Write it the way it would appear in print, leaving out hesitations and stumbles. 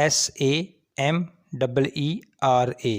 SAMEERA۔